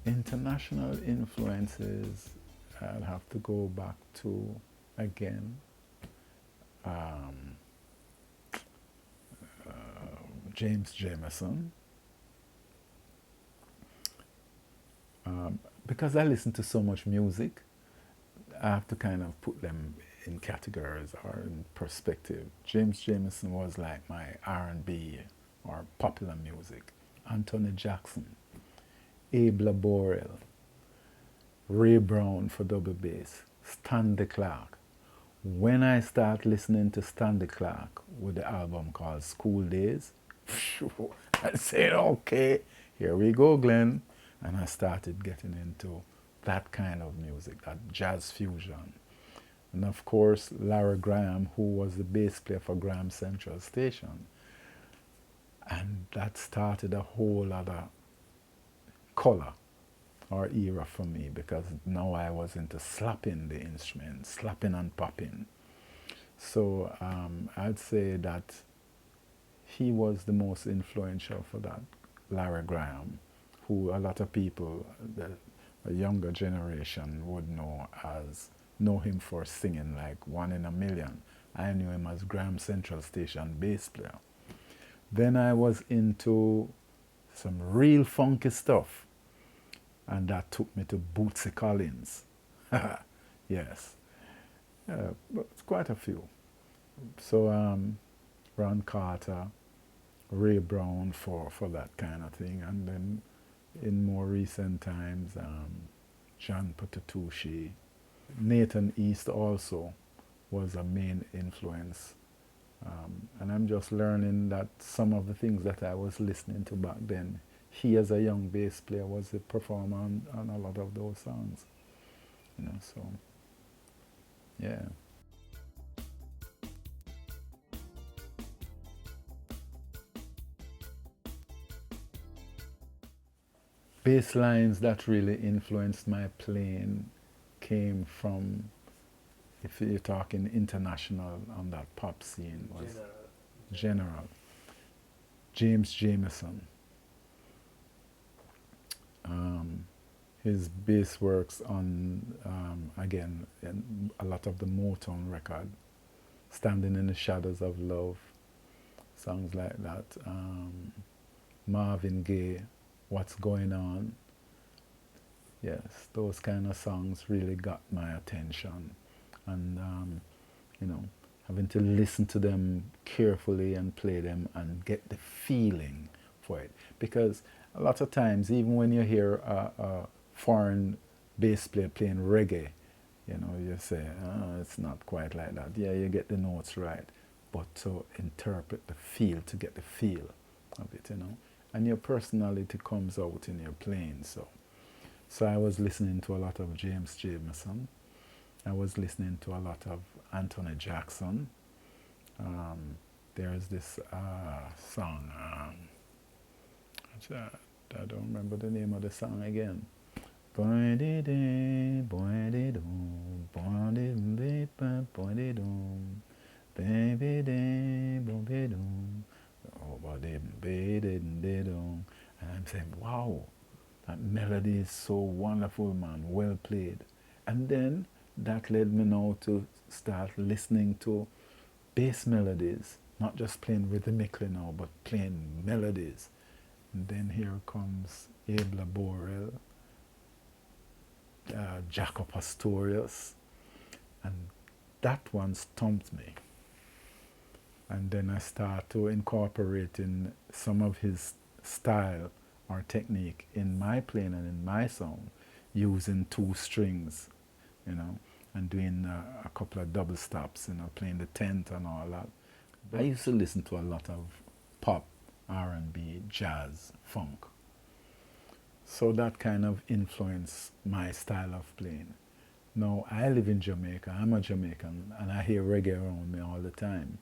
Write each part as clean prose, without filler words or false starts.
International influences, I'll have to go back to, again, um, James Jamerson, because I listen to so much music. I have to kind of put them in categories or in perspective. James Jamerson was like my R&B or popular music. Anthony Jackson, Abla Borel, Ray Brown for double bass, Stanley Clark. When I start listening to Stanley Clark with the album called School Days, I said, okay, here we go, Glenn. And I started getting into that kind of music, that jazz fusion. And of course, Larry Graham, who was the bass player for Graham Central Station. And that started a whole other color or era for me, because now I was into slapping the instrument, slapping and popping. So I'd say that he was the most influential for that, Larry Graham, who a lot of people, the younger generation, would know him for singing like One in a Million. I knew him as Graham Central Station bass player. Then I was into some real funky stuff, and that took me to Bootsy Collins. Yes, but it's quite a few. So Ron Carter, Ray Brown for that kind of thing, and then in more recent times, John Patatucci. Nathan East also was a main influence. And I'm just learning that some of the things that I was listening to back then, he as a young bass player was a performer on a lot of those songs. So yeah. Bass lines that really influenced my playing came from, if you're talking international on that pop scene, was General. James Jamerson. Um, his bass works on, again, a lot of the Motown record, Standing in the Shadows of Love, songs like that. Marvin Gaye, What's Going On. Yes, those kind of songs really got my attention. And, having to listen to them carefully and play them and get the feeling for it. Because a lot of times, even when you hear a foreign bass player playing reggae, you say, oh, it's not quite like that. Yeah, you get the notes right, but to interpret the feel, to get the feel of it, and your personality comes out in your playing. So I was listening to a lot of James Jamerson. I was listening to a lot of Anthony Jackson. There's this song, I don't remember the name of the song again. Boy de de, boy de dum, boy de de boy de dum, baby de, boy de dum, oh boy de de dum. And I'm saying, wow, that melody is so wonderful, man, well played. And then that led me now to start listening to bass melodies, not just playing rhythmically now, but playing melodies. And then here comes Abla Borel, Jaco Pastorius, and that one stumped me. And then I start to incorporate in some of his style or technique in my playing and in my song, using two strings, and doing a couple of double stops, playing the tenth and all that. I used to listen to a lot of pop, R&B, jazz, funk. So that kind of influenced my style of playing. Now, I live in Jamaica, I'm a Jamaican, and I hear reggae around me all the time.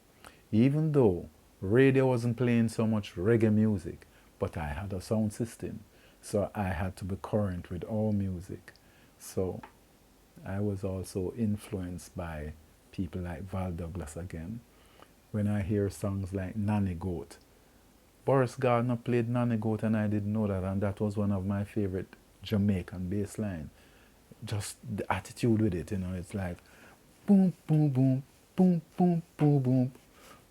Even though radio wasn't playing so much reggae music, but I had a sound system, so I had to be current with all music. So I was also influenced by people like Val Douglas again. When I hear songs like Nanny Goat, Boris Gardner played Nanny Goat and I didn't know that, and that was one of my favorite Jamaican bass line. Just the attitude with it, it's like boom, boom, boom, boom, boom, boom, boom,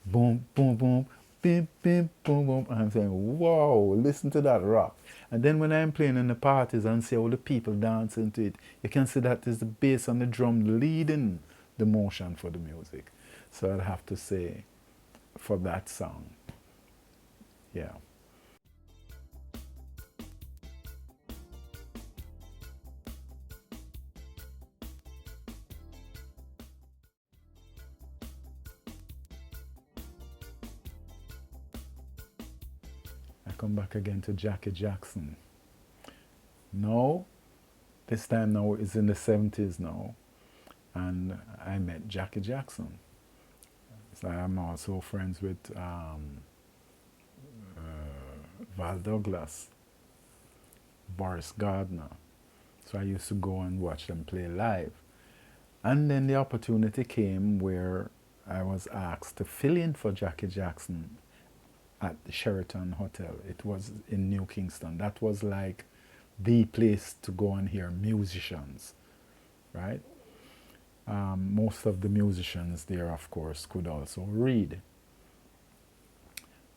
boom, boom, boom, bim, bim, boom, boom. And I'm saying, wow, listen to that rock. And then when I'm playing in the parties and see all the people dancing to it, you can see that is the bass and the drum leading the motion for the music. So I'd have to say, for that song, yeah. I come back again to Jackie Jackson. No, this time now it's in the 70s now, and I met Jackie Jackson. So I'm also friends with Val Douglas, Boris Gardner. So I used to go and watch them play live. And then the opportunity came where I was asked to fill in for Jackie Jackson at the Sheraton Hotel. It was in New Kingston. That was like the place to go and hear musicians, right? Most of the musicians there, of course, could also read.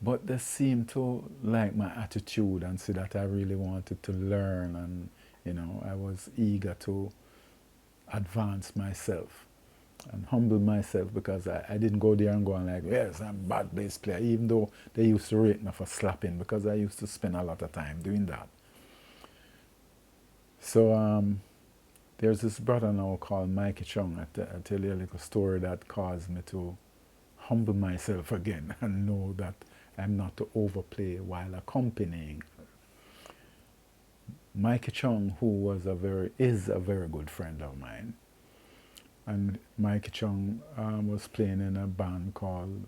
But they seemed to like my attitude and see that I really wanted to learn, and I was eager to advance myself and humble myself, because I didn't go there and go and like, yes, I'm a bad bass player, even though they used to rate me for slapping, because I used to spend a lot of time doing that. So there's this brother now called Mikey Chung. I tell you a little story that caused me to humble myself again and know that I'm not to overplay while accompanying. Mikey Chung, who is a very good friend of mine, and Mikey Chung was playing in a band called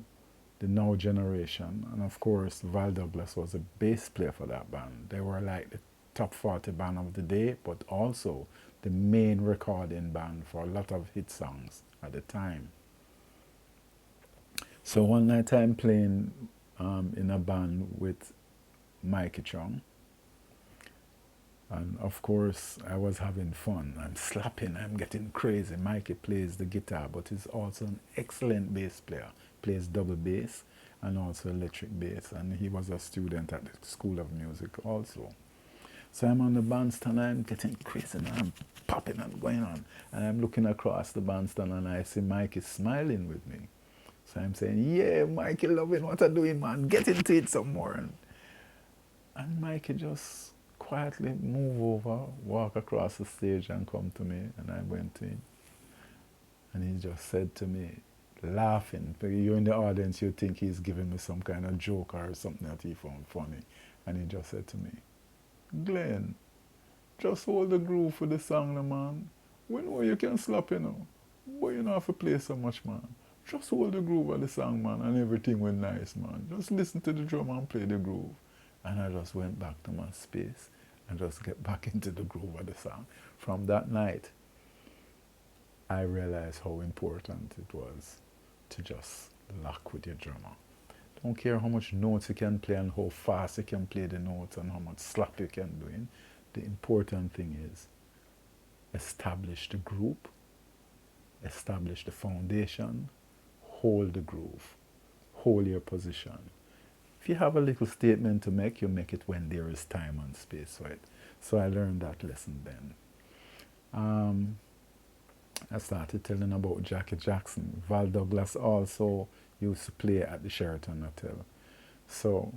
the Now Generation, and of course Val Douglas was a bass player for that band. They were like the top 40 band of the day, but also the main recording band for a lot of hit songs at the time. So one night I'm playing in a band with Mikey Chung, and of course I was having fun. I'm slapping, I'm getting crazy. Mikey plays the guitar, but he's also an excellent bass player. Plays double bass and also electric bass, and he was a student at the School of Music also. So I'm on the bandstand, I'm getting crazy, and I'm popping and going on. And I'm looking across the bandstand and I see Mikey smiling with me. So I'm saying, yeah, Mikey, loving what I'm doing, man. Get into it some more. And Mikey just quietly move over, walk across the stage and come to me. And I went to him. And he just said to me, laughing. You're in the audience, you think he's giving me some kind of joke or something that he found funny. And he just said to me, Glen, just hold the groove for the song, man. We know you can slap, but you don't have to play so much, man. Just hold the groove of the song, man, and everything went nice, man. Just listen to the drum and play the groove. And I just went back to my space and just get back into the groove of the song. From that night, I realized how important it was to just lock with your drummer. Don't care how much notes you can play and how fast you can play the notes and how much slap you can do in. The important thing is establish the group, establish the foundation, hold the groove, hold your position. If you have a little statement to make, you make it when there is time and space for it. So I learned that lesson then. I started telling about Jackie Jackson. Val Douglas also used to play at the Sheraton Hotel. So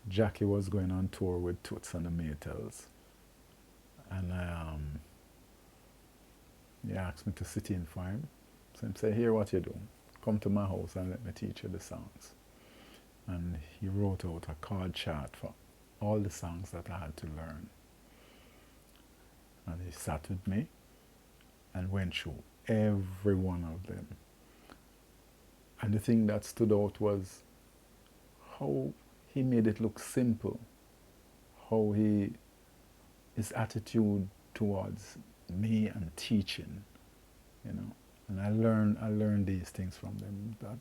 Jackie was going on tour with Toots and the Maytals. And he asked me to sit in for him. So he said, here what you do. Come to my house and let me teach you the songs. And he wrote out a chord chart for all the songs that I had to learn. And he sat with me and went through every one of them. And the thing that stood out was how he made it look simple, how his attitude towards me and teaching, And I learned these things from them. That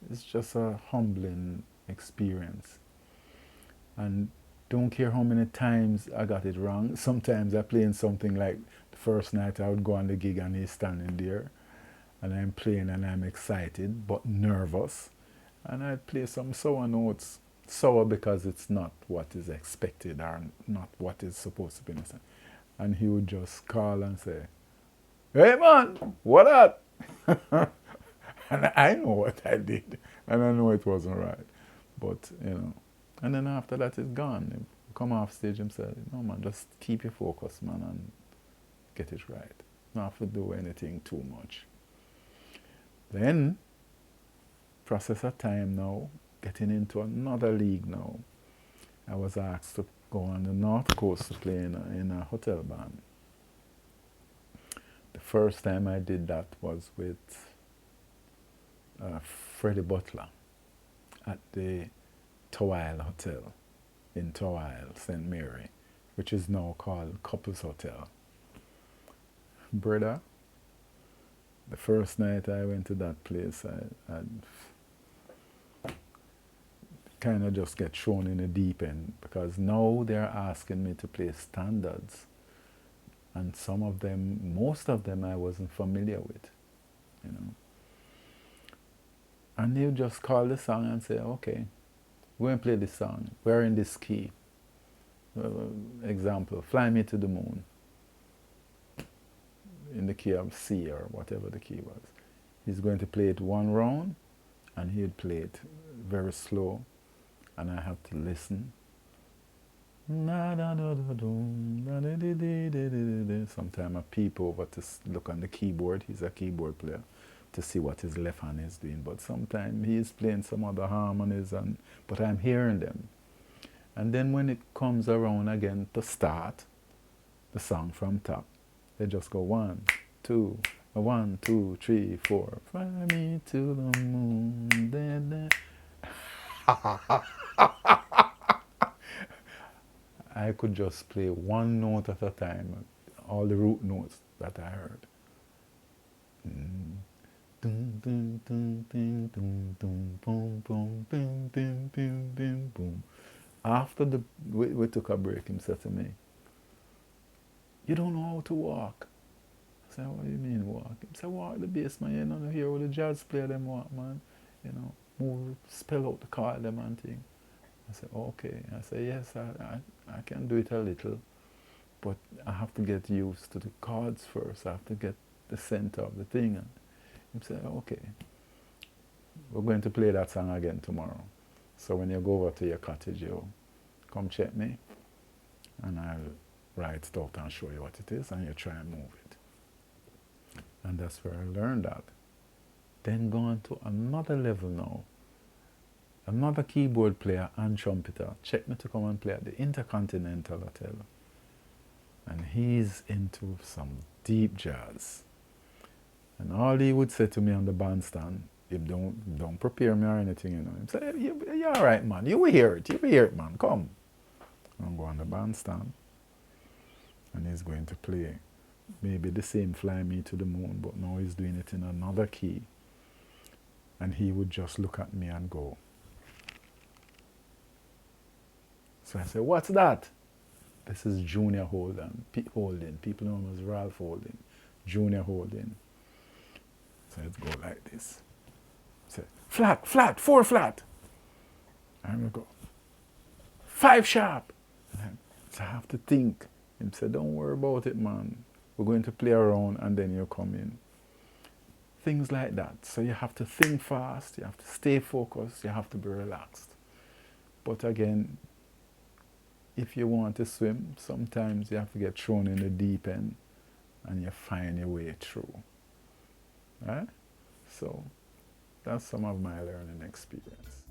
it's just a humbling experience. And don't care how many times I got it wrong. Sometimes I playing something like the first night I would go on the gig and he's standing there and I'm playing and I'm excited but nervous. And I'd play some sour notes. Sour because it's not what is expected or not what is supposed to be. And he would just call and say, "Hey man, what up?" And I know what I did. And I know it wasn't right. But, you know. And then after that, it's gone. He come off stage and say, "No man, just keep your focus, man, and get it right. Not have to do anything too much." Then, process of time now, getting into another league now. I was asked to go on the North Coast to play in a hotel band. The first time I did that was with Freddie Butler at the Towile Hotel in Towile, St. Mary, which is now called Couples Hotel. Brother, the first night I went to that place, I kind of just get thrown in the deep end because now they're asking me to play standards. And some of them, most of them I wasn't familiar with, you know. And they would just call the song and say, "Okay, we're going to play this song. We're in this key." Example, "Fly Me to the Moon," in the key of C or whatever the key was. He's going to play it one round and he'd play it very slow and I have to listen. Sometimes I peep over to look on the keyboard. He's a keyboard player, to see what his left hand is doing. But sometimes he's playing some other harmonies, but I'm hearing them. And then when it comes around again to start the song from top, they just go 1, 2, 1, 2, 3, 4. Fly me to the moon. I could just play one note at a time, all the root notes that I heard. After we took a break, he said to me, "You don't know how to walk." I said, "What do you mean walk?" He said, "Walk the bass, man. You don't hear what the jazz player them walk, man. You know, move, spell out the chord them and thing." I said, "Okay." I said, "Yes, I can do it a little, but I have to get used to the chords first. I have to get the center of the thing." And he said, "Okay, we're going to play that song again tomorrow. So when you go over to your cottage, you come check me, and I'll write it out and show you what it is, and you try and move it." And that's where I learned that. Then going to another level now. Another keyboard player and trumpeter checked me to come and play at the Intercontinental Hotel. And he's into some deep jazz. And all he would say to me on the bandstand, he don't prepare me or anything, you know. He'd say, "You're all right, man. You will hear it, man. Come." And go on the bandstand. And he's going to play maybe the same "Fly Me to the Moon," but now he's doing it in another key. And he would just look at me and go. So I said, "What's that?" "This is Junior Holden. People know him as Ralph Holden. Junior Holden." So let's go like this. Say, "Flat, flat, 4 flat." And we go, 5 sharp. So I have to think. He said, "Don't worry about it, man. We're going to play around and then you come in." Things like that. So you have to think fast, you have to stay focused, you have to be relaxed. But again, if you want to swim, sometimes you have to get thrown in the deep end and you find your way through. Right? So that's some of my learning experience.